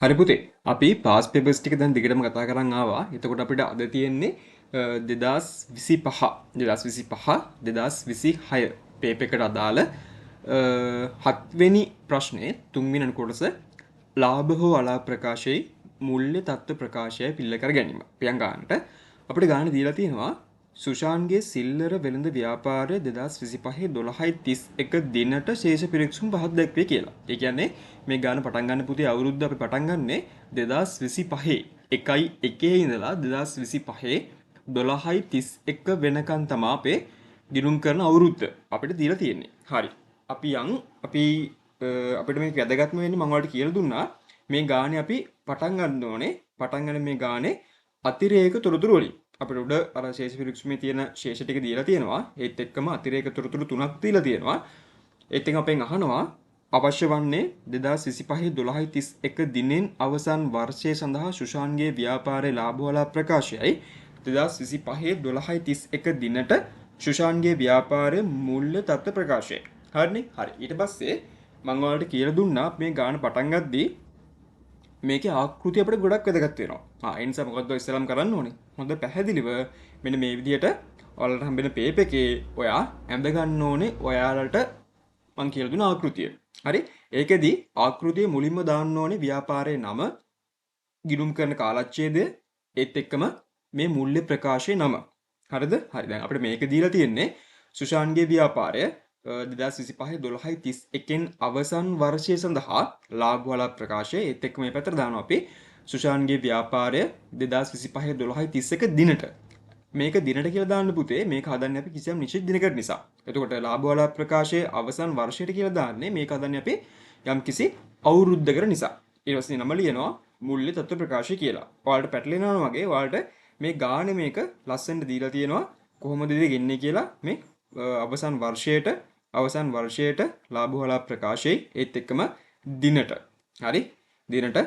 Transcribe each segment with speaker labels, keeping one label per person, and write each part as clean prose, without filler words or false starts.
Speaker 1: හරි පුතේ අපි පාස් පේපර්ස් ටික දැන් දිගටම කතා කරන් ආවා. එතකොට අපිට අද තියෙන්නේ 2025 2026 පේපර් එකට අදාළ හත්වෙනි ප්‍රශ්නේ තුන්වෙනි කොටස ලාභ හෝ අලාභ ප්‍රකාශයේ මුල්‍ය තත්ත්ව ප්‍රකාශය පිළිල කර ගැනීම. පියන් ගන්නට අපිට ගන්න දීලා තියෙනවා සුෂාන්ගේ සිල්ලර වෙළඳ ව්‍යාපාරය 2025 12:31 දිනට ශේෂ පිරික්සුම් පහක් දැක්වේ කියලා. ඒ කියන්නේ මේ ගාන පටන් ගන්න පුතේ අවුරුද්ද අපි පටන් ගන්නේ 2025 1/1 ඉඳලා 2025 12:31 වෙනකන් තමයි අපේ ගිණුම් කරන අවුරුද්ද අපිට දීලා තියෙන්නේ. හරි. අපිට මේක වැදගත්ම වෙන්නේ මම ඔයාලට කියලා දුන්නා මේ ගානේ අපි පටන් ගන්න ඕනේ. පටන් ගන්න මේ ගානේ අතිරේක තොරතුරු වලින් අපිට උඩ අර ශේෂ පිරික්සුමේ තියෙන ශේෂ ටික දීලා තියෙනවා. ඒත් එක්කම අතිරේක තොරතුරු තුනක් දීලා තියෙනවා. ඒත් එක්කම අපෙන් අහනවා අවශ්‍ය වන්නේ 2025 12:31 දිනෙන් අවසන් වර්ෂය සඳහා සුෂාන්ගේ ව්‍යාපාරයේ ලාභවල ප්‍රකාශයයි 2025 12:31 දිනට සුෂාන්ගේ ව්‍යාපාරයේ මූල්‍ය තත්ත්ව ප්‍රකාශයයි. හරිනේ? හරි. ඊට පස්සේ මම ඔයාලට කියලා දුන්නා මේ ගාන පටන් ගද්දී මේකේ ආකෘතිය අපිට ගොඩක් වැදගත් වෙනවා. ඒ නිසා මොකද්ද ඉස්සෙල්ලාම කරන්න ඕනේ? හොඳ පැහැදිලිව මෙන්න මේ විදිහට ඔයාලට හම්බෙන පේපර් එකේ ඔයා ඇඳ ගන්න ඕනේ ඔයාලට මම කියලා දුන්න ආකෘතිය. හරි? ඒකෙදි ආකෘතිය මුලින්ම දාන්න ඕනේ ව්‍යාපාරයේ නම, ගිණුම් කරන කාලච්ඡේදය, ඒත් එක්කම මේ මූල්‍ය ප්‍රකාශයේ නම. හරිද? හරි. දැන් අපිට මේක දීලා තියෙන්නේ සුෂාන්ගේ ව්‍යාපාරය 2025 12:31න් අවසන් වර්ෂය සඳහා ලාභවල ප්‍රකාශය ඒත් එක්ක මේ පැත්තට දානවා අපි සුෂාන්ගේ ව්‍යාපාරය 2025 12:31 දිනට මේක දිනට කියලා දාන්න පුතේ මේක හදන්නේ අපි කිසියම් නිශ්චිත දිනකට නිසා. එතකොට ලාභවල ප්‍රකාශයේ අවසන් වර්ෂයට කියලා දාන්නේ මේක හදන්නේ අපි යම් කිසි අවුරුද්දකට නිසා. ඊට පස්සේ නම ලියනවා මුල්‍ය තත්ත්ව ප්‍රකාශය කියලා. ඔයාලට පැටලෙනවා වගේ ඔයාලට මේ ගානේ මේක ලස්සනට දීලා තියෙනවා කොහොමද ඉතින් ගෙන්නේ කියලා මේ අවසන් වර්ෂයට ලාභවල ප්‍රකාශයේ ඒත් එක්කම දිනට. හරි? දිනට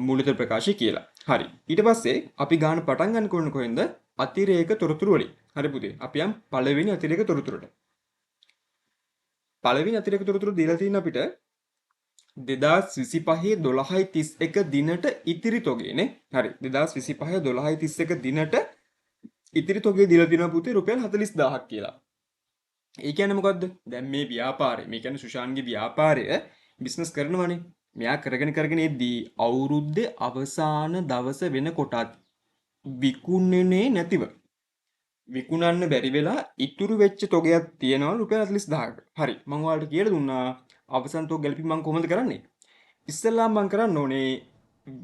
Speaker 1: මූලික ප්‍රකාශය කියලා. හරි. ඊට පස්සේ අපි ගාන පටන් ගන්න කොහොමද කොහෙන්ද? අතිරේක තොරතුරු වලින්. හරි පුතේ. අපි යම් පළවෙනි අතිරේක තොරතුරට. පළවෙනි අතිරේක තොරතුරු දීලා තියෙන අපිට 2025 12:31 දිනට ඉතිරි තොගයනේ. හරි. 2025 12:31 දිනට ඉතිරි තොගය දීලා තියෙනවා පුතේ රුපියල් 40000ක් කියලා. ඒ කියන්නේ මොකද්ද? දැන් මේ ව්‍යාපාරය, මේ කියන්නේ සුෂාන්ගේ ව්‍යාපාරය බිස්නස් කරනවානේ. මෙයා කරගෙන ඉද්දී අවුරුද්දේ අවසාන දවස වෙනකොටත් විකුණන්නේ නැතිව විකුණන්න බැරි වෙලා ඉතුරු වෙච්ච තොගයක් තියෙනවා රුපියල් 40000ක. හරි. මම ඔයාලට කියලා දුන්නා අවසන් තොග ගැලපීම මම කොහොමද කරන්නේ? ඉස්සෙල්ලාම මම කරන්න ඕනේ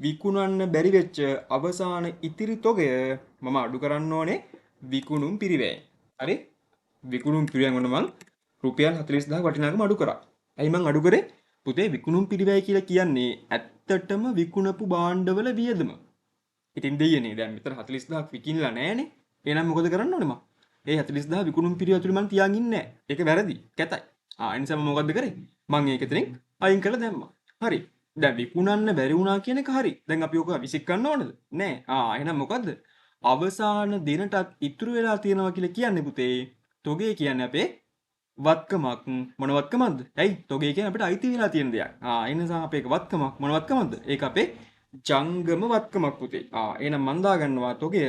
Speaker 1: විකුණන්න බැරි වෙච්ච අවසාන ඉතිරි තොගය මම අඩු කරන්න ඕනේ විකුණුම් පිරිවැයෙන්. හරි? විකුණුම් පිරිවැයෙන් වුණ මං රුපියල් 40000 වටිනාකම අඩු කරා. ඇයි මං අඩු කරේ? පුතේ විකුණුම් පිරිවැය කියලා කියන්නේ ඇත්තටම විකුණපු භාණ්ඩවල වියදම. ඉතින් දෙයියනේ දැන් මෙතන 40000ක් විකිනලා නැහනේ. එහෙනම් මොකද කරන්න ඕනේ මං? ඒ 40000 විකුණුම් පිරිවැය ඇතුළේ මං තියාගෙන ඉන්නේ නැහැ. ඒක වැරදි. කැතයි. ඒ නිසා මම මොකද්ද කරේ? මං ඒක එතනින් අයින් කරලා දැම්මා. හරි. දැන් විකුණන්න බැරි වුණා කියන එක හරි. දැන් අපි ඔක විසික් කරන්න ඕනද? නෑ. එහෙනම් මොකද්ද? අවසාන දිනටත් ඉතුරු වෙලා තියෙනවා කියලා කියන්නේ පුතේ. තොගේ කියන්නේ අපේ වත්කමක්. මොන වත්කමක්ද? ඇයි? තොගේ කියන්නේ අපිට අයිති වෙලා තියෙන දෙයක්. ඒ නිසා අපේ වත්කමක් මොන වත්කමක්ද? ඒක අපේ ජංගම වත්කමක් පුතේ. එහෙනම් මන් දා ගන්නවා තොගය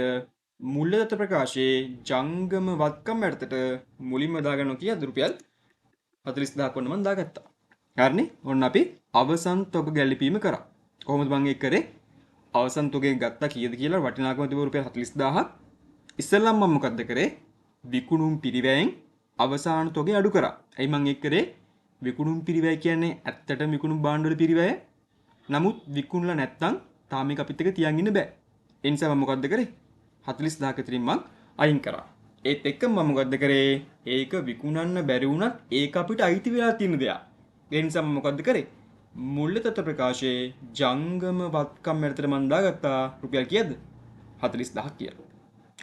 Speaker 1: මුල්‍යදත්ත ප්‍රකාශයේ ජංගම වත්කම් යටතට මුලින්ම දාගන්නවා කීයද රුපියල් 40000ක් වන්න මම දාගත්තා. හරිනේ? ඔන්න අපි අවසන් තොග ගැලපීම කරා. කොහොමද මම ඒක කරේ? අවසන් තොගේ ගත්තා කීයද කියලා වටිනාකම තිබුණ රුපියල් 40000ක්. ඉස්සෙල්ලම මම මොකද්ද කරේ? විකුණුම් පිරිවැයෙන් අවසාන තොගේ අඩු කරා. ඇයි මම ඒක කරේ? විකුණුම් පිරිවැය කියන්නේ ඇත්තටම විකුණුම් භාණ්ඩවල පිරිවැය. නමුත් විකුණලා නැත්තම් තාම මේක අපිත් එක තියන් ඉන්න බෑ. ඒ නිසා මම මොකද්ද කරේ? 40000ක තිරින් මං අයින් කරා. ඒත් එක්කම මම මොකද්ද කරේ? ඒක විකුණන්න බැරි වුණත් ඒක අපිට අයිති වෙලා තියෙන දෙයක්. ඒ නිසා මම මොකද්ද කරේ? මුල්‍ය තත්ත්ව ප්‍රකාශයේ ජංගම වත්කම් යටතට මම දාගත්තා රුපියල් කීයද? 40000ක් කියලා.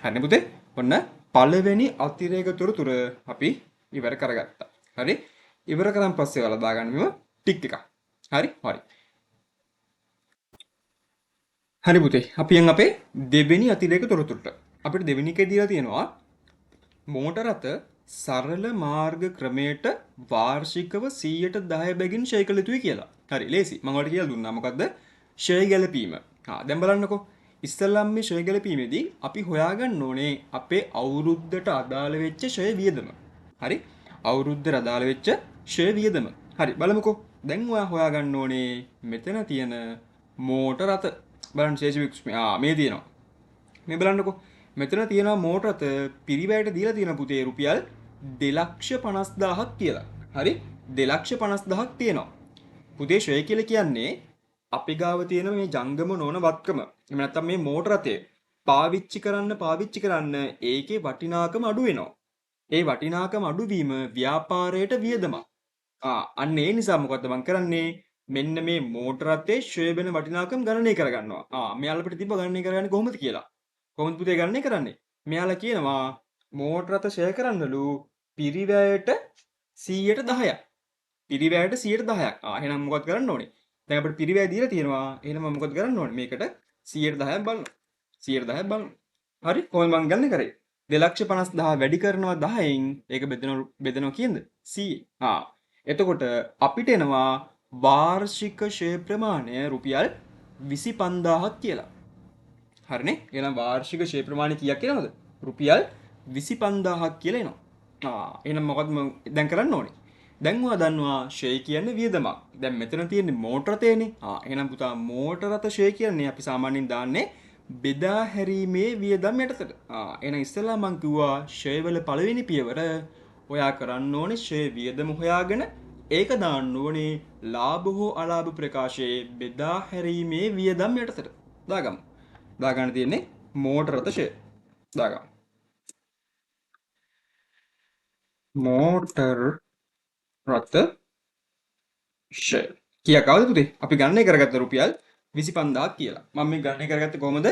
Speaker 1: හරිනේ පුතේ? ඔන්න පළවෙනි අතිරේක තොරතුර අපි ඉවර කරගත්තා. හරි? ඉවර කරන් පස්සේ ඔයාලා දාගන්නවා ටික් එකක්. හරි? හරි. හරි පුතේ. අපි යන් අපේ දෙවෙනි අතිරේක තොරතුරට. අපිට දෙවෙනි එකේ දීලා තියෙනවා මෝටර රථ සරල මාර්ග ක්‍රමයට වාර්ෂිකව 110 බැගින් ෂය කළ යුතුයි කියලා. හරි ලේසි. මම ඔයාලට කියලා දුන්නා මොකද්ද? ෂය ගැලපීම. දැන් බලන්නකෝ. ඉස්සල්ලාම මේ ෂය ගැලපීමේදී අපි හොයාගන්න ඕනේ අපේ අවුරුද්දට අදාළ වෙච්ච ෂය වියදම. හරි? අවුරුද්දට අදාළ වෙච්ච ෂය වියදම. හරි බලමුකෝ. දැන් ඔයා හොයාගන්න ඕනේ මෙතන තියෙන මෝටර රථ බලන්න ශේෂ මේ තියෙනවා. මේ බලන්නකෝ. මෙතන තියෙනවා මෝටර රථ පිරිවැයට දීලා තියෙන පුතේ රුපියල් 2,50,000ක් කියලා. හරි? 2,50,000ක් තියෙනවා. පුතේ ෂය කියලා කියන්නේ අපි ගාව තියෙන මේ ජංගම නොවන වත්කම. එහෙම නැත්නම් මේ මෝටර රථය පාවිච්චි කරන්න ඒකේ වටිනාකම අඩු වෙනවා. ඒ වටිනාකම අඩුවීම ව්‍යාපාරයට වියදමක්. අන්න ඒ නිසා මොකද්ද මම කරන්නේ? මෙන්න මේ මෝටර රථයේ ෂය වෙන වටිනාකම් ගණනය කරගන්නවා. මෙයාලා අපිට තිබ්බ ගණනය කරගන්නේ කොහොමද කියලා. කොහොමද පුතේ ගණනය කරන්නේ? මෙයාලා කියනවා මෝටර රථ ෂය කරන්නලු පිරිවැයට 110ක්. පිරිවැයට 110ක්. එහෙනම් මොකද කරන්න ඕනේ? දැන් අපිට පිරිවැය දීලා තියෙනවා. එහෙනම් මම මොකද කරන්න ඕනේ? මේකට 110ක් බලන්න. 110ක් බලන්න. හරි? කොහොමද මම ගණනය කරේ? 2,50,000 වැඩි කරනවා 10න් ඒක බෙදනවා කීයද? 100. එතකොට අපිට එනවා වාර්ෂික ෂය ප්‍රමාණය රුපියල් 25,000ක් කියලා. හරිනේ? එහෙනම් වාර්ෂික ෂය ප්‍රමාණය කීයක් එනවද? රුපියල් 25,000ක් කියලා එනවා. එහෙනම් මොකද්ද මම දැන් කරන්න ඕනේ? දැන් ඔයා දන්නවා ෂය කියන්නේ වියදමක්. දැන් මෙතන තියෙන්නේ මෝටර රථයනේ. එහෙනම් පුතා මෝටර රථ ෂය කියන්නේ අපි සාමාන්‍යයෙන් දාන්නේ බෙදා හැරීමේ වියදම් යටතට. එහෙනම් ඉස්සෙල්ලා මම කිව්වා ෂය වල පළවෙනි පියවර ඔයා කරන්න ඕනේ ෂය වියදම හොයාගෙන ඒක දාන්න ඕනේ ලාභ හෝ අලාභ ප්‍රකාශයේ බෙදා හැරීමේ වියදම් යටතට. දාගමු. දාගන්න තියෙන්නේ මෝටර රථ ෂය. දාගමු. මෝටර රථ ෂය. කීයක් ආවද පුතේ? අපි ගණනය කරගත්ත රුපියල් 25,000ක් කියලා. මම මේ ගණනය කරගත්තේ කොහොමද?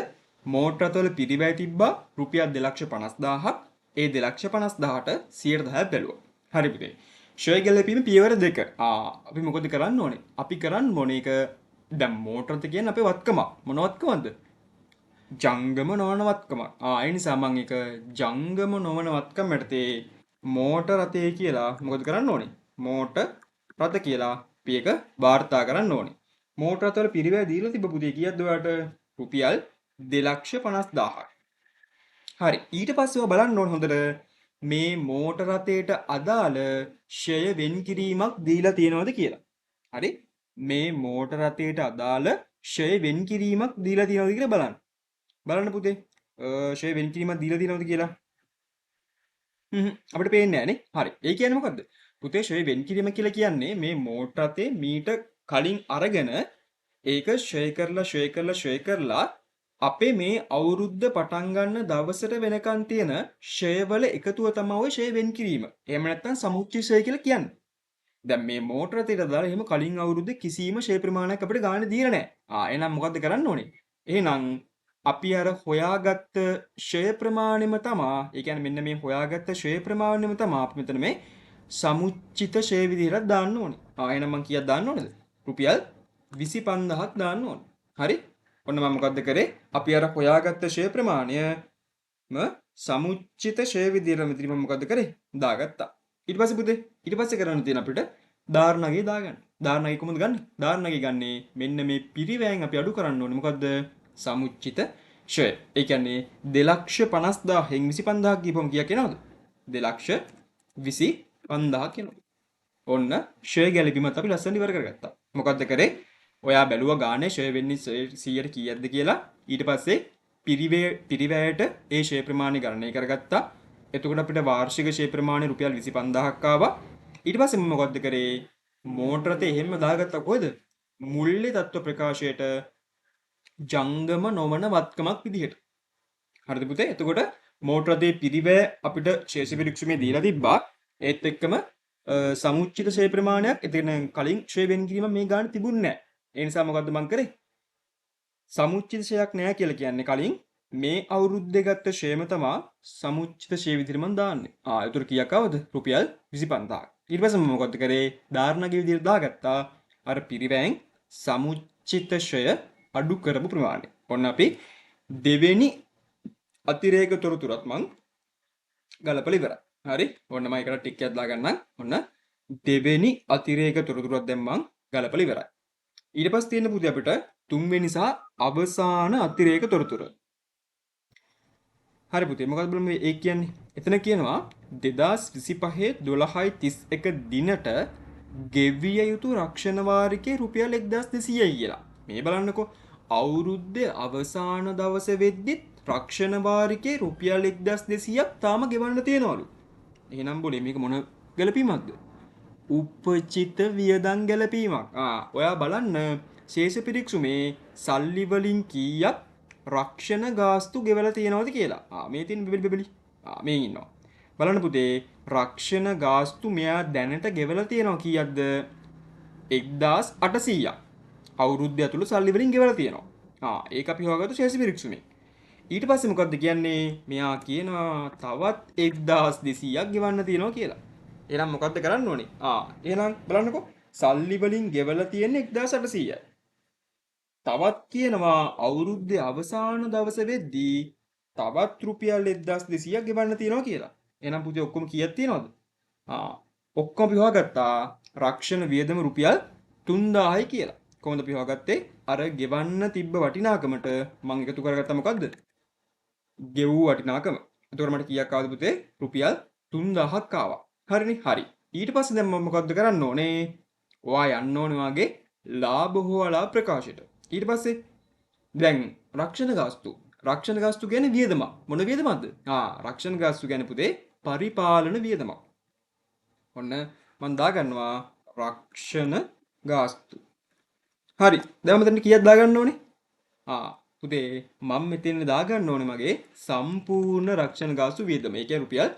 Speaker 1: මෝටර රථවල පිරිවැය තිබ්බා රුපියල් 2,50,000ක්. ඒ 2,50,000ට 110ක් බැලුවා. හරි පුතේ. ෂය ගැලපීම පියවර 2. අපි මොකද කරන්න ඕනේ? අපි කරන්න ඕනේ එක දැන් මෝටර රථ කියන්නේ අපේ වත්කම. මොන වත්කමක්ද? ජංගම නොවන වත්කමක්. ඒ නිසා මම එක ජංගම නොවන වත්කම යටතේ මෝටර රථය කියලා මොකද කරන්න ඕනේ? මෝටර රථ කියලා අපි එක වාර්තා කරන්න ඕනේ. මෝටර රථවල පිරිවැය දීලා තිබ්බ පුතේ කීයක්ද ඔයාලට? රුපියල් 2,50,000ක්. හරි. ඊට පස්සේ ඔයා බලන්න ඕන හොඳට මේ මෝටර රථයට අදාළ ෂය වෙන් කිරීමක් දීලා තියෙනවද කියලා. හරි? මේ මෝටර රථයට අදාළ ෂය වෙන් කිරීමක් දීලා තියෙනවද කියලා බලන්න. බලන්න පුතේ. ෂය වෙන් කිරීමක් දීලා තියෙනවද කියලා? අපිට පේන්නේ නැහනේ. හරි. ඒ කියන්නේ මොකද්ද? පුතේ ෂය වෙන් කිරීම කියලා කියන්නේ මේ මෝටර රථේ මීට කලින් අරගෙන ඒක ෂය කරලා අපේ මේ අවුරුද්ද පටන් ගන්න දවසට වෙනකන් තියෙන ෂයවල එකතුව තමයි ඔය ෂය වෙන් කිරීම. එහෙම නැත්නම් සමුච්චය ෂය කියලා කියන්නේ. දැන් මේ මෝටර රථයට දාලා එහෙම කලින් අවුරුද්දේ කිසිම ෂය ප්‍රමාණයක් අපිට ගන්න දීලා නැහැ. එහෙනම් මොකද්ද කරන්න ඕනේ? එහෙනම් අපි අර හොයාගත්ත ෂය ප්‍රමාණයම තමා, ඒ කියන්නේ මෙන්න මේ හොයාගත්ත ෂය ප්‍රමාණයම තමා අපි මෙතන මේ සමුච්චිත ෂය විදිහට දාන්න ඕනේ. එහෙනම් මම කීයක් දාන්න ඕනේද? රුපියල් 25,000ක් දාන්න ඕනේ. හරි? ඔන්න මම මොකද්ද කරේ? අපි අර හොයාගත්ත ෂය ප්‍රමාණයම සමුච්චිත ෂය විදිහට මෙතන මම මොකද්ද කරේ? දාගත්තා. ඊට පස්සේ පුතේ ඊට පස්සේ කරන්න තියෙන අපිට ධාරණගේ දාගන්න. ධාරණගේ කොහොමද ගන්නෙ? ධාරණගේ ගන්නේ මෙන්න මේ පිරිවැයෙන් අපි අඩු කරන්න ඕනේ. මොකද්ද? සමුච්චිත ෂය. ඒ කියන්නේ 2,50,000න් 25,000ක් ගිහපම කීයක් එනවද? 2,25,000ක් එනවා. ඔන්න ෂය ගැලපීමත් අපි ලස්සන ඉවර කරගත්තා. මොකද්ද කරේ? ඔයා බැලුවා ගානේ ෂය වෙන්නේ 100ට කීයක්ද කියලා. ඊට පස්සේ පිරිවැයට ඒ ෂය ප්‍රමාණය ගණනය කරගත්තා. එතකොට අපිට වාර්ෂික ෂය ප්‍රමාණය රුපියල් 25,000ක් ආවා. ඊට පස්සේ මම මොකද්ද කරේ? මෝටර රථේ එහෙම දාගත්තා කොහෙද? මුල්‍ය තත්ත්ව ප්‍රකාශයට ජංගම නොවන වත්කමක් විදිහට. හරිද පුතේ? එතකොට මෝටර රථේ පිරිවැය අපිට ශේෂ පිරික්සුමේ දීලා තිබ්බා. ඒත් එක්කම සමුච්චිත ෂය ප්‍රමාණයක් එතන කලින් ෂය වෙන් කිරීම මේ ගාන තිබුණේ නැහැ. ඒ නිසා මොකද්ද මං කරේ? සමුච්චිත ෂයක් නැහැ කියලා කියන්නේ කලින් මේ අවුරුද්දේ ගත්ත ෂයම තමා සමුච්චිත ෂය විදිහට මං දාන්නේ. ඒතර කීයක් ආවද? රුපියල් 25,000ක්. ඊට පස්සේ මම මොකද්ද කරේ? ධාරණගේ විදිහට දාගත්තා. අර පිරිවැයෙන් සමුච්චිත ෂය අඩු කරපු ප්‍රමාණය. ඔන්න අපි දෙවෙනි අතිරේක තොරතුරත් මං ගලපලා ඉවරයි. හරි? ඔන්න මම ඒකට ටික් එකක් දාගන්නම්. ඔන්න දෙවෙනි අතිරේක තොරතුරත් දැන් මං ගලපලා ඉවරයි. ඊට පස්සේ තියෙන පුතේ අපිට තුන්වෙනි සහ අවසාන අතිරේක තොරතුරු. හරි පුතේ මොකක්ද බලමු ඒ කියන්නේ. එතන කියනවා 2025 12:31 දිනට ගෙවිය යුතු රක්ෂණ වාරිකේ රුපියල් 1200යි කියලා. මේ බලන්නකෝ අවුරුද්දේ අවසාන දවසේ වෙද්දිත් රක්ෂණ වාරිකේ රුපියල් 1200ක් තාම ගෙවන්න තියෙනවලු. එහෙනම් බොලේ මේක මොන ගැලපීමක්ද? උපචිත වියදම් ගැලපීමක්. ඔයා බලන්න ශේෂ පිරික්සුමේ සල්ලි වලින් කීයක් රක්ෂණ ගාස්තු ගෙවලා තියෙනවද කියලා. මේ තියෙන බෙබලි. මේ ඉන්නවා. බලන්න පුතේ රක්ෂණ ගාස්තු මෙයා දැනට ගෙවලා තියෙනවා කීයක්ද? 1800ක්. අවුරුද්ද ඇතුළත සල්ලි වලින් ගෙවලා තියෙනවා. ඒක අපි හොයාගත්තු ශේෂ පිරික්සුමේ. ඊට පස්සේ මොකද්ද කියන්නේ? මෙයා කියනවා තවත් 1200ක් ගෙවන්න තියෙනවා කියලා. එහෙනම් මොකද්ද කරන්න ඕනේ? එහෙනම් බලන්නකෝ සල්ලි වලින් ගෙවලා තියෙන්නේ 1800යි. තවත් කියනවා අවුරුද්දේ අවසාන දවස වෙද්දී තවත් රුපියල් 1200ක් ගෙවන්න තියෙනවා කියලා. එහෙනම් පුතේ ඔක්කොම කීයක් තියෙනවද? ඔක්කොම අපි හොයාගත්තා රක්ෂණ වියදම රුපියල් 3000යි කියලා. කොහොමද අපි හොයාගත්තේ? අර ගෙවන්න තිබ්බ වටිනාකමට මම එකතු කරගත්තා මොකද්ද? ගෙවූ වටිනාකම. එතකොට මට කීයක් ආවද පුතේ? රුපියල් 3000ක් ආවා. හරිනේ? හරි. ඊට පස්සේ දැන් මම මොකද්ද කරන්න ඕනේ? ඔයා යන්න ඕනේ වාගේ ලාභ හෝ අලාභ ප්‍රකාශයට. ඊට පස්සේ දැන් රක්ෂණ ගාස්තු කියන්නේ වියදම. මොන වියදමක්ද? රක්ෂණ ගාස්තු කියන්නේ පුතේ පරිපාලන වියදමක්. ඔන්න මම දාගන්නවා රක්ෂණ ගාස්තු. හරි. දැන් මෙතන කීයක් දාගන්න ඕනේ? පුතේ මම මෙතන දාගන්න ඕනේ මගේ සම්පූර්ණ රක්ෂණ ගාස්තු වියදම. ඒ කියන්නේ රුපියල්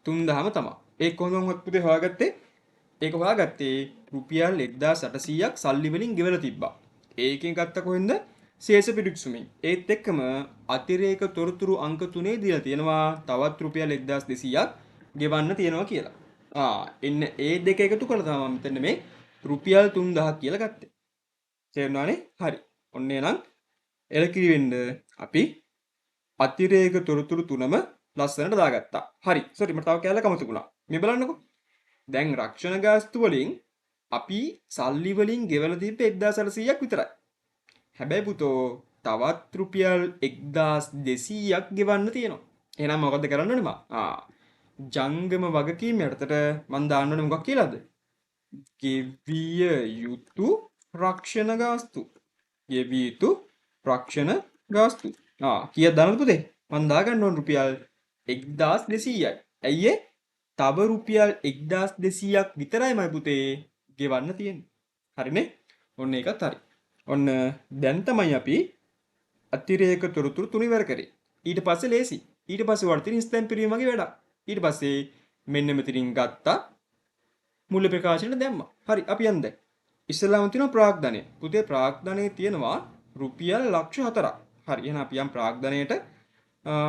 Speaker 1: 3000ම තමයි. ඒක කොහොමද පුතේ හොයාගත්තේ? ඒක හොයාගත්තේ රුපියල් 1800ක් සල්ලි වලින් ගෙවලා තිබ්බා. ඒකෙන් ගත්ත කොහෙන්ද? ශේෂ පිරික්සුමින්. ඒත් එක්කම අතිරේක තොරතුරු අංක 3 දීලා තියෙනවා තවත් රුපියල් 1200ක් ගෙවන්න තියෙනවා කියලා. එන්න ඒ දෙක එකතු කරලා තමයි මම මෙතන මේ රුපියල් 3000ක් කියලා ගත්තේ. තේරුණානේ? හරි. ඔන්න එහෙනම් එලකිරි වෙන්න අපි අතිරේක තොරතුරු තුනම ලස්සනට දාගත්තා. හරි. සෝරි මට තව කැලලක් අමතකුණා. මේ බලන්නකෝ. දැන් රක්ෂණ ගාස්තු වලින් අපි සල්ලි වලින් ගෙවලා තිබ්බ 1800ක් විතරයි. හැබැයි පුතෝ තවත් රුපියල් 1200ක් ගෙවන්න තියෙනවා. එහෙනම් මොකද්ද කරන්න ඕනේ මම? ජංගම වගකීම් යටතට මම දාන්න ඕනේ මොකක් කියලාද? ගෙවිය යුතු රක්ෂණ ගාස්තු. ගෙවිය යුතු රක්ෂණ ගාස්තු. කීයක් දානවද පුතේ? මම දාගන්න ඕනේ රුපියල් 1200යි. ඇයි තව රුපියල් 1200ක් විතරයිමයි පුතේ ගෙවන්න තියෙන්නේ. හරිනේ? ඔන්න ඒකත් හරි. ඔන්න දැන් තමයි අපි අතිරේක තොරතුරු තුන ඉවර කරේ. ඊට පස්සේ ලේසි. ඊට පස්සේ වර්තින ස්තැම් පිරීම වගේ වැඩක්. ඊට පස්සේ මෙන්න මෙතනින් ගත්තා මුල්‍ය ප්‍රකාශනෙට දැම්මා. හරි අපි යන්න දැන්. ඉස්සෙල්ලාම තියෙනවා ප්‍රාග්ධනය. පුතේ ප්‍රාග්ධනයේ තියෙනවා රුපියල් ලක්ෂ 4ක්. හරි එහෙනම් අපි යම් ප්‍රාග්ධනයට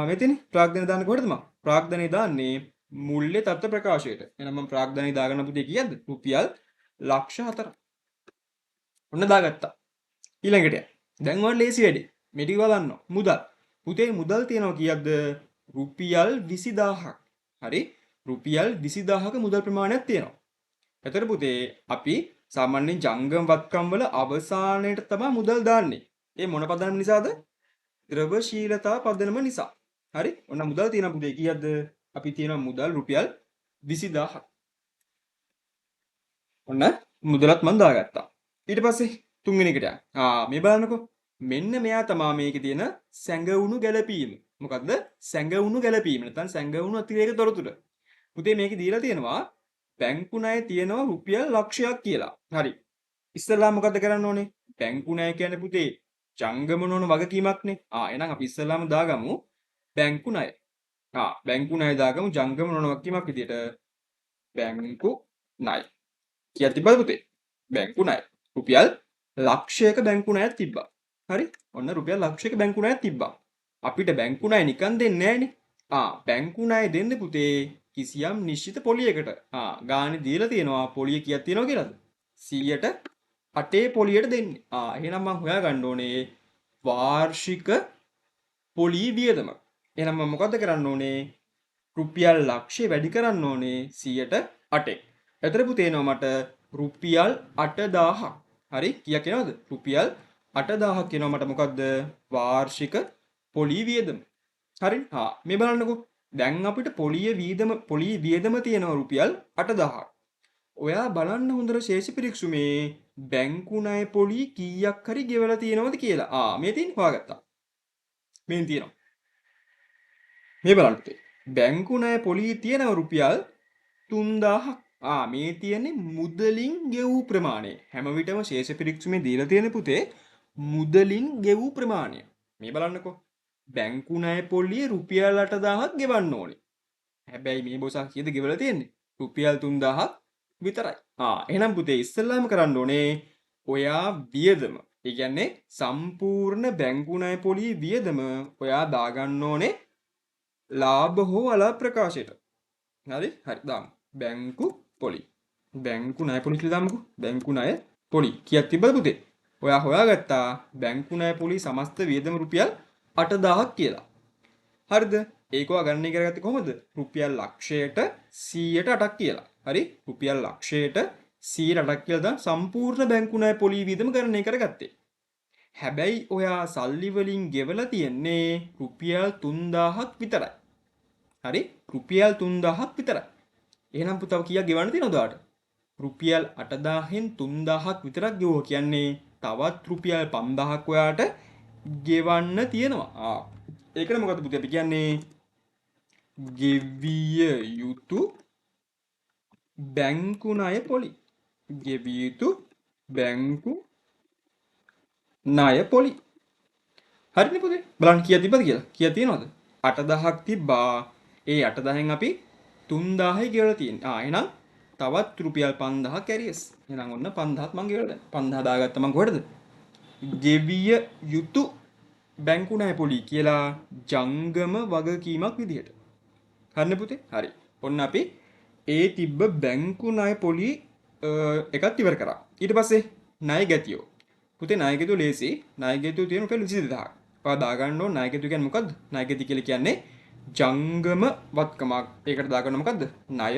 Speaker 1: මෙතන ප්‍රාග්ධනය දාන්න කොහෙද මම? ප්‍රාග්ධනය දාන්නේ මුල්‍ය තත්ත්ව ප්‍රකාශයට. එහෙනම් මම ප්‍රාග්ධනය දාගන්න පුතේ කීයද? රුපියල් ලක්ෂ 4ක්. ඔන්න දාගත්තා. ඊළඟට දැන් ඔයාලා ලේසි වැඩේ. මේ ටික බලන්න. මුදල්. පුතේ මුදල් තියෙනවා කීයක්ද? රුපියල් 20000ක්. හරි? රුපියල් 20000ක මුදල් ප්‍රමාණයක් තියෙනවා. එතකොට පුතේ අපි සාමාන්‍යයෙන් ජංගම වත්කම් වල අවසානයේට තමයි මුදල් දාන්නේ. ඒ මොන පදනම නිසාද? ද්‍රවශීලතා පදනම නිසා. හරි? ඔන්න මුදල් තියෙනවා පුතේ කීයක්ද? අපි තියෙනවා මුදල් රුපියල් 20000ක්. ඔන්න මුදලත් මම දාගත්තා. ඊට පස්සේ තුන්වෙනි එකට මේ බලන්නකෝ. මෙන්න මෙයා තමයි මේකේ තියෙන සැඟවුණු ගැලපීම. මොකද්ද? සැඟවුණු ගැලපීම. නැත්නම් සැඟවුණු අතිරේක තොරතුරු. පුතේ මේකේ දීලා තියෙනවා බැංකු ණය තියෙනවා රුපියල් ලක්ෂයක් කියලා. හරි. ඉස්සෙල්ලා මොකද්ද කරන්න ඕනේ? බැංකු ණය කියන්නේ පුතේ ජංගම නොවන වගකීමක්නේ. එහෙනම් අපි ඉස්සෙල්ලාම දාගමු බැංකු ණය. බැංකු ණය දාගමු ජංගම නොවන වගකීමක් විදියට බැංකු ණය. කීයක් තිබ්බද පුතේ? බැංකු ණය. රුපියල් ලක්ෂයක බැංකු ණයක් තිබ්බා. හරි? ඔන්න රුපියල් ලක්ෂයක බැංකු ණයක් තිබ්බා. අපිට බැංකු ණය නිකන් දෙන්නේ නැහනේ. බැංකු ණය දෙන්න පුතේ කිසියම් නිශ්චිත පොලියකට. ගානේ දීලා තියෙනවා පොලිය කීයක් තියෙනවා කියලාද? 100ට 8 පොලියට දෙන්නේ. එහෙනම් මම හොයාගන්න ඕනේ වාර්ෂික පොලී වියදම. එහෙනම් මම මොකද්ද කරන්න ඕනේ? රුපියල් ලක්ෂය වැඩි කරන්න ඕනේ 100ට 8. එතන පුතේ එනවා මට රුපියල් 8000ක්. හරි කීයක් එනවද? රුපියල් 8000ක් එනවා මට මොකද්ද? වාර්ෂික පොලී වියදම. හරි? මේ බලන්නකෝ. දැන් අපිට පොලී වියදම තියෙනවා රුපියල් 8000ක්. ඔයා බලන්න හොඳට ශේෂ පිරික්සුමේ බැංකු ණය පොලී කීයක් හරි ගෙවලා තියෙනවද කියලා. මේ තියෙන හොයාගත්තා. මේන් තියෙනවා. මේ බලන්න පුතේ. බැංකු ණය පොලී තියෙනවා රුපියල් 3000ක්. මේ තියෙන්නේ මුදලින් ගෙවූ ප්‍රමාණය. හැම විටම ශේෂ පිරික්සුමේ දීලා තියෙන පුතේ මුදලින් ගෙවූ ප්‍රමාණය. මේ බලන්නකෝ. බැංකු ණය පොලිය රුපියල් 8000ක් ගෙවන්න ඕනේ. හැබැයි මේ බොසා කීයද ගෙවලා තියෙන්නේ? රුපියල් 3000ක් විතරයි. එහෙනම් පුතේ ඉස්සෙල්ලාම කරන්න ඕනේ ඔයා වියදම. ඒ කියන්නේ සම්පූර්ණ බැංකු ණය පොලිය වියදම ඔයා දාගන්න ඕනේ ලාභ හෝ අලාභ ප්‍රකාශයට. හරි? හරි දාමු. බැංකු පොලි. බැංකු ණය පොලි කියලා දාමුකෝ. බැංකු ණය පොලි. කීයක් තිබ්බද පුතේ? ඔයා හොයාගත්තා බැංකු ණය පොලි සමස්ත වියදම රුපියල් 8000ක් කියලා. හරිද? ඒක ඔයා ගණනය කරගත්තේ කොහොමද? රුපියල් ලක්ෂයට 100ට 8ක් කියලා. හරි? රුපියල් ලක්ෂයට 100ට 8ක් කියලා දැන් සම්පූර්ණ බැංකු ණය පොලි වියදම ගණනය කරගත්තේ. හැබැයි ඔයා සල්ලි වලින් ගෙවලා තියන්නේ රුපියල් 3000ක් විතරයි. හරි? රුපියල් 3000ක් විතරයි. එහෙනම් පුතව කීයක් ගෙවන්න තියෙනවද ඔයාට? රුපියල් 8000න් 3000ක් විතරක් ගෙවුවා කියන්නේ තවත් රුපියල් 5000ක් ඔයාට ගෙවන්න තියෙනවා. ඒකට මොකද පුතේ අපි කියන්නේ ගෙවිය යුතු බැංකු ණය පොලි. ගෙවිය යුතු බැංකු ණය පොලි. හරිනේ පුතේ. බලන්න කීයක් තිබ්බද කියලා. කීයක් තියෙනවද? 8000ක් තිබ්බා. ඒ 8000න් අපි 3000යි ගෙවලා තියෙන්නේ. එහෙනම් තවත් රුපියල් 5000ක් ඇරියස්. එහෙනම් ඔන්න 5000ක් මං ගෙවලා දැන්. 5000 දාගත්තා මං කොහෙටද? ගෙවිය යුතු බැංකු ණය පොලි කියලා ජංගම වගකීමක් විදිහට. හරිනේ පුතේ? හරි. ඔන්න අපි ඒ තිබ්බ බැංකු ණය පොලි එකත් ඉවර කරා. ඊට පස්සේ ණය ගැතියෝ. පුතේ ණය ගැතියෝ ලේසි. ණය ගැතියෝ තියෙන රුපියල් 22000ක්. ඔයා දාගන්න ඕන ණය ගැතියෝ කියන්නේ මොකද්ද? ණය ගැතිය කියලා කියන්නේ ජංගම වත්කමක්. ඒකට දාගන්න මොකද්ද? ණය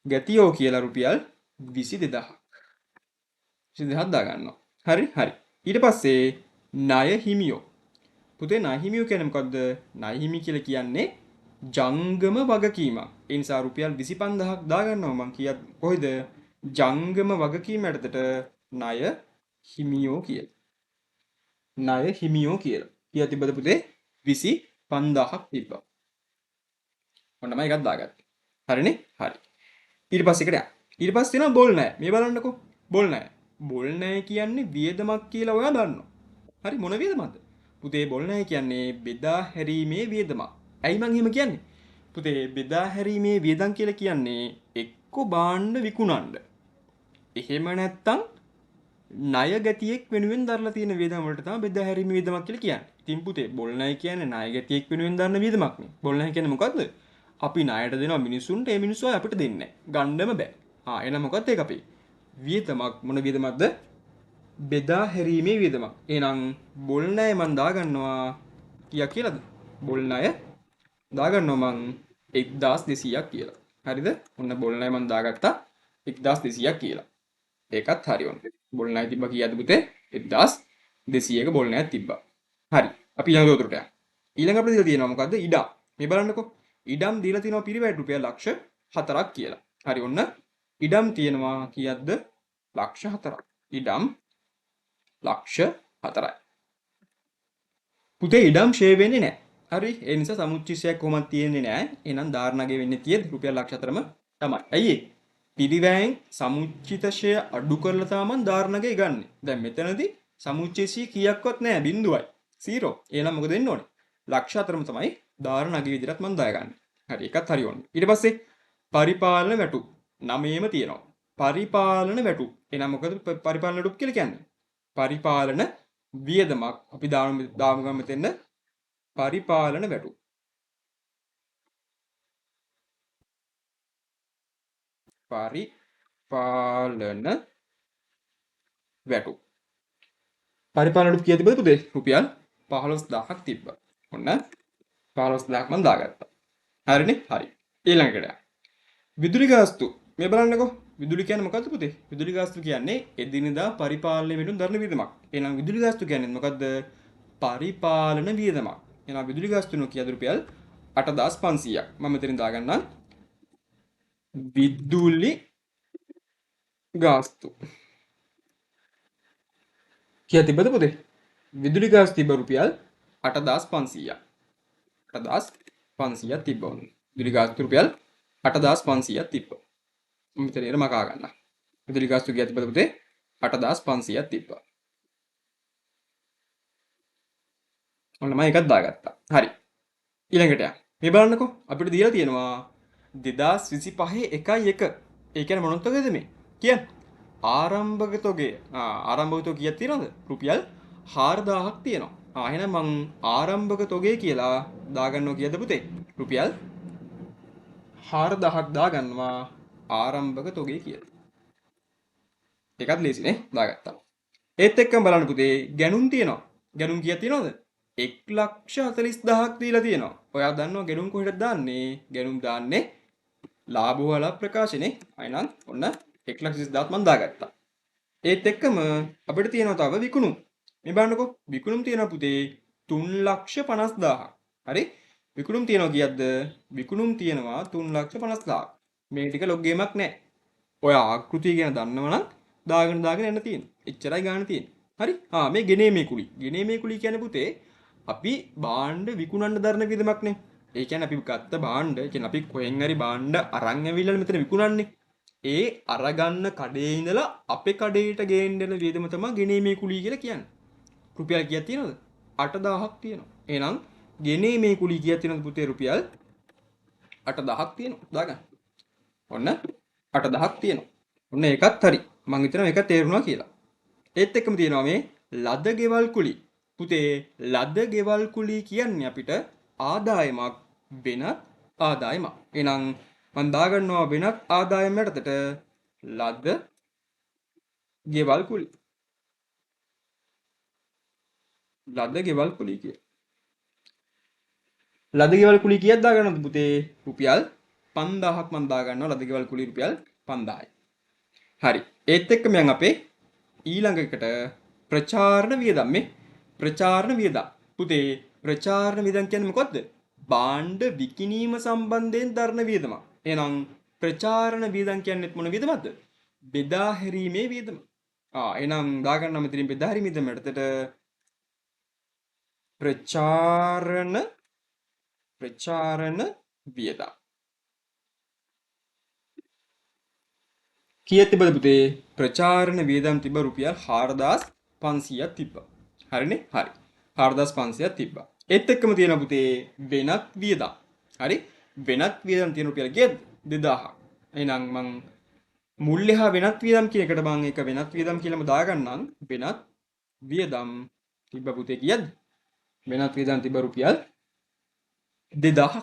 Speaker 1: ගැතියෝ කියලා රුපියල් 22000ක්. 22000ක් දාගන්නවා. හරි? හරි. ඊට පස්සේ ණය හිමියෝ. පුතේ ණය හිමියෝ කියන්නේ මොකද්ද? ණය හිමි කියලා කියන්නේ ජංගම වගකීමක්. ඒ නිසා රුපියල් 25000ක් දාගන්නවා මං කීයක් කොහෙද? ජංගම වගකීම යටතට ණය හිමියෝ කියලා. ණය හිමියෝ කියලා. කීයක් තිබ්බද පුතේ? 25000ක් තිබ්බා. ඔන්නම එකක් දාගත්තා. හරිනේ? හරි. ඊට පස්සේ එකට යන්න. ඊට පස්සේ තියෙනවා බොල් ණය. මේ බලන්නකෝ. බොල් ණය. බොල් ණය කියන්නේ වියදමක් කියලා ඔයා දන්නවා. හරි මොන වියදමක්ද? පුතේ බොල් ණය කියන්නේ බෙදා හැරීමේ වියදමක්. ඇයි මං එහෙම කියන්නේ? පුතේ බෙදා හැරීමේ වියදම් කියලා කියන්නේ එක්ක භාණ්ඩ විකුණන්න. එහෙම නැත්තම් ණය ගැතියෙක් වෙනුවෙන් දරලා තියෙන වියදම් වලට තමයි බෙදා හැරීමේ වියදමක් කියලා කියන්නේ. ඉතින් පුතේ බොල් ණය කියන්නේ ණය ගැතියෙක් වෙනුවෙන් දරන වියදමක් නේ. බොල් ණය කියන්නේ මොකද්ද? අපි ණයට දෙනවා මිනිස්සුන්ට ඒ මිනිස්සු අපිට දෙන්නේ නැහැ. ගන්නම බෑ. එහෙනම් මොකක්ද ඒක අපි? වියදමක් මොන වියදමක්ද? බෙදා හැරීමේ වියදමක්. එහෙනම් බොල් ණය මන් දාගන්නවා කීයක් කියලාද? බොල් ණය දාගන්නවා මං 1200ක් කියලා. හරිද? ඔන්න බොල් ණය මං දාගත්තා 1200ක් කියලා. ඒකත් හරි ඔන්න. බොල් ණය තිබ්බා කීයද පුතේ? 1200ක බොල් ණයක් තිබ්බා. හරි. අපි ඊළඟ උතුරට යමු. ඊළඟ අපිට දීලා තියෙනවා මොකද්ද? ඉඩම්. මේ බලන්නකෝ. ඉඩම් දීලා තියෙනවා පිරිවැයට රුපියල් ලක්ෂ 4ක් කියලා. හරි ඔන්න ඉඩම් තියෙනවා කීයක්ද? ලක්ෂ 4ක්. ඉඩම් ලක්ෂ 4යි. පුතේ ඉඩම් ෂේ වෙන්නේ නැහැ. හරි ඒ නිසා සමුච්චිතයක් කොහොමද තියෙන්නේ නැහැ. එහෙනම් ධාරණගේ වෙන්නේ තියෙන්නේ රුපියල් ලක්ෂ 4ම තමයි. ඇයි ඒ? පිරිවැයෙන් සමුච්චිතශය අඩු කරලා තමයි ධාරණගේ ගන්නෙ. දැන් මෙතනදී සමුච්චිතශය කීයක්වත් නැහැ 0යි. 0. එහෙනම් මොකද වෙන්න ඕනේ? ලක්ෂ 4ම තමයි ධාරණගේ විදිහට මම දාගන්නේ. හරි එකත් හරි ඕනේ. ඊට පස්සේ පරිපාලන වැටු 9ෙම තියෙනවා. පරිපාලන වැටු. එහෙනම් මොකද පරිපාලන වැටු කියලා කියන්නේ? පරිපාලන වියදමක් අපි දාමු ගමු මෙතෙන්න පරිපාලන වැටු. පරිපාලන වැටු. පරිපාලන වැටු කීයද තිබ්බද පුතේ? රුපියල් 15000ක් තිබ්බා. ඔන්න 15000ක් මම දාගත්තා. හරිනේ? හරි. ඊළඟට විදුලි ගාස්තු මේ බලන්නකෝ විදුලි කියන්නේ මොකද්ද පුතේ? විදුලි ගාස්තු කියන්නේ එදිනෙදා පරිපාලනය වෙනුන් දරන වියදමක්. එහෙනම් විදුලි ගාස්තු කියන්නේ මොකද්ද? පරිපාලන වියදමක්. එහෙනම් විදුලි ගාස්තු නෝ කියද රුපියල් 8500ක්. මම මෙතනින් දාගන්නම් විදුලි ගාස්තු. කියා තිබ්බද පුතේ? විදුලි ගාස්තු තිබ්බ රුපියල් 8500ක්. 8500ක් තිබ්බා. විදුලි ගාස්තු රුපියල් 8500ක් තිබ්බා. මෙතන මකා ගන්න. විදුලි ගාස්තු කියා තිබ්බද පුතේ? 8500ක් තිබ්බා. ඔන්න මම එකක් දාගත්තා. හරි. ඊළඟට යන්න. මේ බලන්නකෝ අපිට දීලා තියෙනවා 2025 1.1. ඒ කියන්නේ මොන තොගේද මේ? කියන්නේ ආරම්භක තොගය. ආරම්භක තොගය කීයක් තියෙනවද? රුපියල් 4000ක් තියෙනවා. එහෙනම් මං ආරම්භක තොගය කියලා දාගන්නවා කීයද පුතේ? රුපියල් 4000ක් දාගන්නවා ආරම්භක තොගය කියලා. ඒකත් ලේසිනේ දාගත්තා. ඒත් එක්කම බලන්න පුතේ ගැණුම් තියෙනවා. ගැණුම් කීයක් තියෙනවද? 1,40,000ක් දීලා තියෙනවා. ඔයා දන්නවා ගැණුම් කොහෙටද දාන්නේ? ගැණුම් දාන්නේ ලාභ වල ප්‍රකාශනේ. අයනම් ඔන්න 1,40,000ක් මම දාගත්තා. ඒත් එක්කම අපිට තියෙනවා තව විකුණුම්. මේ බලන්නකෝ විකුණුම් තියෙනවා පුතේ 3,50,000ක්. හරි? විකුණුම් තියෙනවා කීයක්ද? විකුණුම් තියෙනවා 3,50,000ක්. මේ ටික ලොග් ගේමක් නෑ. ඔය ආකෘතිය ගැන දන්නවනම් දාගෙන යන්න තියෙන්නේ. එච්චරයි ගන්න තියෙන්නේ. හරි? මේ ගෙනීමේ කුලි. ගෙනීමේ කුලි කියන්නේ පුතේ අපි භාණ්ඩ විකුණන්න දරන වියදමක්නේ. ඒ කියන්නේ අපි ගත්ත භාණ්ඩ, කියන්නේ අපි කොහෙන් හරි භාණ්ඩ අරන් ඇවිල්ලා මෙතන විකුණන්නේ. ඒ අරගන්න කඩේ ඉඳලා අපේ කඩේට ගේන්න යන වියදම තමයි ගෙනීමේ කුලී කියලා කියන්නේ. රුපියල් කීයක් තියෙනවද? 8000ක් තියෙනවා. එහෙනම් ගෙනීමේ කුලී කීයක් තියෙනවද පුතේ? රුපියල් 8000ක් තියෙනවා. දාගන්න. ඔන්න 8000ක් තියෙනවා. ඔන්න ඒකත් හරි. මං හිතනවා මේක තේරුණා කියලා. ඒත් එක්කම තියෙනවා මේ ලද ගෙවල් කුලි. පුතේ ලද ගෙවල් කුලි කියන්නේ අපිට ආදායමක් වෙනත් ආදායමක්. එහෙනම් මම දාගන්නවා වෙනත් ආදායම යටතට ලද ගෙවල් කුලි. ලද ගෙවල් කුලි කිය. ලද ගෙවල් කුලි කීයක් දාගන්නවද පුතේ? රුපියල් 5000ක් මම දාගන්නවා ලද ගෙවල් කුලි රුපියල් 5000යි. හරි. ඒත් එක්ක මම අපේ ඊළඟකට ප්‍රචාරණ වියදම් මේ ප්‍රචාරණ වියදම්. පුතේ ප්‍රචාරණ වියදම් කියන්නේ මොකද්ද? භාණ්ඩ විකිණීම සම්බන්ධයෙන් දරන වියදමක්. එහෙනම් ප්‍රචාරණ වියදම් කියන්නේ මොන වියදමක්ද? බෙදා හැරීමේ වියදම. එහෙනම් දාගන්න මෙතනින් බෙදා හැරීමේ වියදම යටතට ප්‍රචාරණ වියදම්. කීයක් තිබ්බද පුතේ? ප්‍රචාරණ වියදම් තිබ්බ රුපියල් 4,500ක් තිබ්බා. හරිනේ? හරි. 4,500ක් තිබ්බා. ඒත් එක්කම තියෙනවා පුතේ වෙනත් වියදම්. හරි? වෙනත් වියදම් තියෙන රුපියල් කීයද? 2,000ක්. එහෙනම් මං මුල්‍ය හා වෙනත් වියදම් කියන එකට මං එක වෙනත් වියදම් කියලාම දාගන්නම්. වෙනත් වියදම් තිබ්බ පුතේ කීයද? වෙනත් වියදම් තිබ්බ රුපියල් 2,000ක්.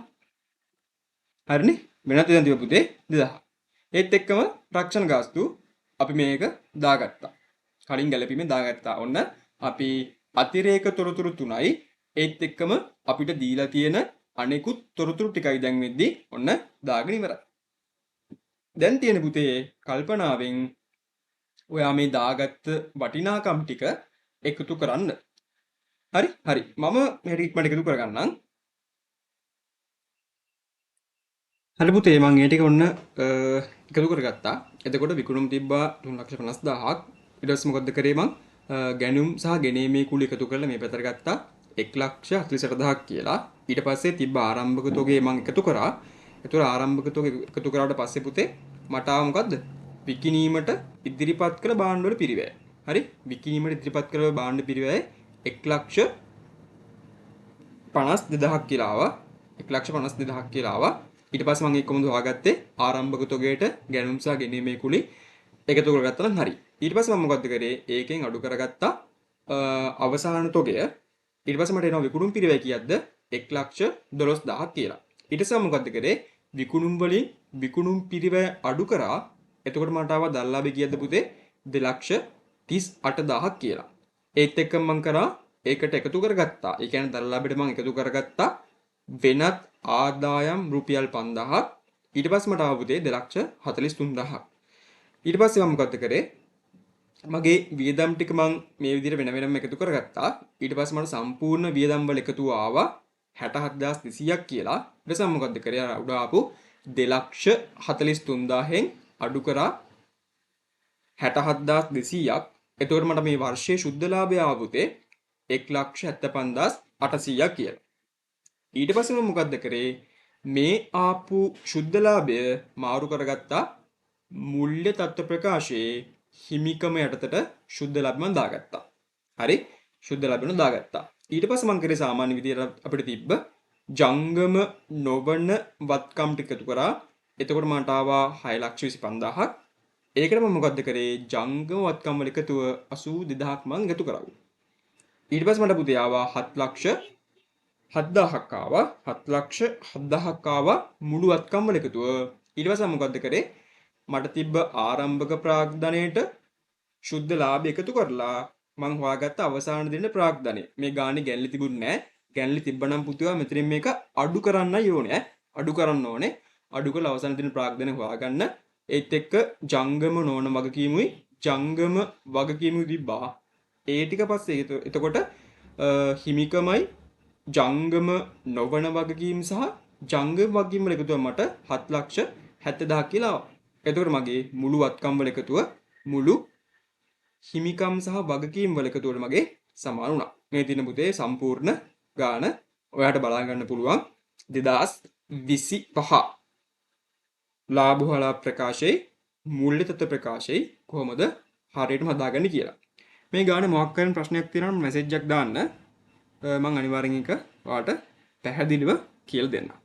Speaker 1: හරිනේ? වෙනත් වියදම් තිබ්බ පුතේ 2,000ක්. ඒත් එක්කම රක්ෂණ ගාස්තු අපි මේක දාගත්තා. කලින් ගැලපීමෙන් දාගත්තා. ඔන්න අපි අතිරේක තොරතුරු 3යි ඒත් එක්කම අපිට දීලා තියෙන අනෙකුත් තොරතුරු ටිකයි දැන් වෙද්දී ඔන්න දාගෙන ඉවරයි. දැන් තියෙන පුතේ කල්පනාවෙන් ඔයා මේ දාගත්ත වටිනාකම් ටික එකතු කරන්න. හරි? හරි. මම මේ රීට්මන්ට් එකතු කරගන්නම්. හරි පුතේ මම ඒ ටික ඔන්න එකතු කරගත්තා. එතකොට විකුණුම් තිබ්බා 3,50,000ක්. ඊට පස්සේ මොකද්ද කරේ මං? ගැණුම් සහ ගෙනීමේ කුල එකතු කරලා මේ පැත්තට ගත්තා 1,48,000ක් කියලා. ඊට පස්සේ තිබ්බ ආරම්භක තොගේ මං එකතු කරා. ඒතර ආරම්භක තොගේ එකතු කරාට පස්සේ පුතේ මට ආව මොකද්ද? විකිණීමට ඉදිරිපත් කළ භාණ්ඩ වල පිරිවැය. හරි? විකිණීමට ඉදිරිපත් කළ භාණ්ඩ පිරිවැය 1,52,000ක් කියලා ආවා. 1,52,000ක් කියලා ආවා. ඊට පස්සේ මම එක්කම හොයාගත්තේ ආරම්භක තොගයට ගැණුම් සහ ගෙනීමේ කුලි එකතු කරගත්තා නම් හරි. ඊට පස්සේ මම මොකද්ද කරේ? ඒකෙන් අඩු කරගත්තා අවසාන තොගය. ඊට පස්සේ මට එනවා විකුණුම් පිරිවැය කීයක්ද? 1,12,000ක් කියලා. ඊට පස්සේ මම මොකද්ද කරේ? විකුණුම් වලින් විකුණුම් පිරිවැය අඩු කරා. එතකොට මට ආවා දල්ලාභය කීයක්ද පුතේ? 2,38,000ක් කියලා. ඒත් එක්කම මම කරා ඒකට එකතු කරගත්තා. ඒ කියන්නේ දල්ලාභයට මම එකතු කරගත්තා වෙනත් ආදායම් රුපියල් 5,000ක්. ඊට පස්සේ මට ආව පුතේ 2,43,000ක්. ඊට පස්සේ මම මොකද්ද කරේ? මගේ වියදම් ටික මම මේ විදිහට වෙන වෙනම එකතු කරගත්තා. ඊට පස්සේ මට සම්පූර්ණ වියදම් වල එකතුව ආවා 67,200ක් කියලා. ඊට පස්සේ මම මොකද්ද කරේ? අර උඩ ආපු 2,43,000න් අඩු කරා 67,200ක්. එතකොට මට මේ වර්ෂයේ ශුද්ධ ලාභය ආව පුතේ 1,75,800ක් කියලා. ඊට පස්සේ මම මොකද්ද කරේ? මේ ආපු ශුද්ධ ලාභය මාරු කරගත්තා මුල්‍ය තත්ත්ව ප්‍රකාශයේ හිමිකම යටතට ශුද්ධ ලාභය මම දාගත්තා. හරි? ශුද්ධ ලාභය දාගත්තා. ඊට පස්සේ මම කරේ සාමාන්‍ය විදියට අපිට තිබ්බ ජංගම නොවන වත්කම් ටික එකතු කරා. එතකොට මට ආවා 6,25,000ක්. ඒකට මම මොකද්ද කරේ? ජංගම වත්කම් වල එකතුව 82,000ක් මම එකතු කරා. ඊට පස්සේ මට පුතේ ආවා 7,07,000ක් ආවා. 7,07,000ක් ආවා මුළු වත්කම් වල එකතුව. ඊට පස්සේ මම මොකද්ද කරේ? මට තිබ්බ ආරම්භක ප්‍රාග්ධනයට ශුද්ධ ලාභය එකතු කරලා මං හොයාගත්ත අවසාන දින ප්‍රාග්ධනය. මේ ගානේ ගැන්ලි තිබුණ නැහැ. ගැන්ලි තිබ්බනම් පුතුවා මෙතනින් මේක අඩු කරන්නයි ඕනේ. අඩු කරන්න ඕනේ. අඩු කරලා අවසාන දින ප්‍රාග්ධනය හොයාගන්න. ඒත් එක්ක ජංගම නොවන වගකීමුයි ජංගම වගකීමුයි තිබ්බා. ඒ ටික පස්සේ එතකොට හිමිකමයි ජංගම නොවන වගකීම් සහ ජංගම වගකීම් වල එකතුව මට 7,70,000 කියලා ආවා. එතකොට මගේ මුළු වත්කම් වල එකතුව මුළු හිමිකම් සහ වගකීම් වල එකතුවට මගේ සමාන වුණා. මේ දින පුතේ සම්පූර්ණ ගාන ඔයාට බලා ගන්න පුළුවන් 2025 ලාභ හලා ප්‍රකාශයේ මූල්‍ය තත්ත්ව ප්‍රකාශයේ කොහොමද හරියටම හදාගන්නේ කියලා. මේ ගානේ මොකක් කරන ප්‍රශ්නයක් තියෙනවා නම් මැසේජ් එකක් දාන්න. මම අනිවාර්යෙන් ඒක ඔයාලට පැහැදිලිව කියලා දෙන්නම්.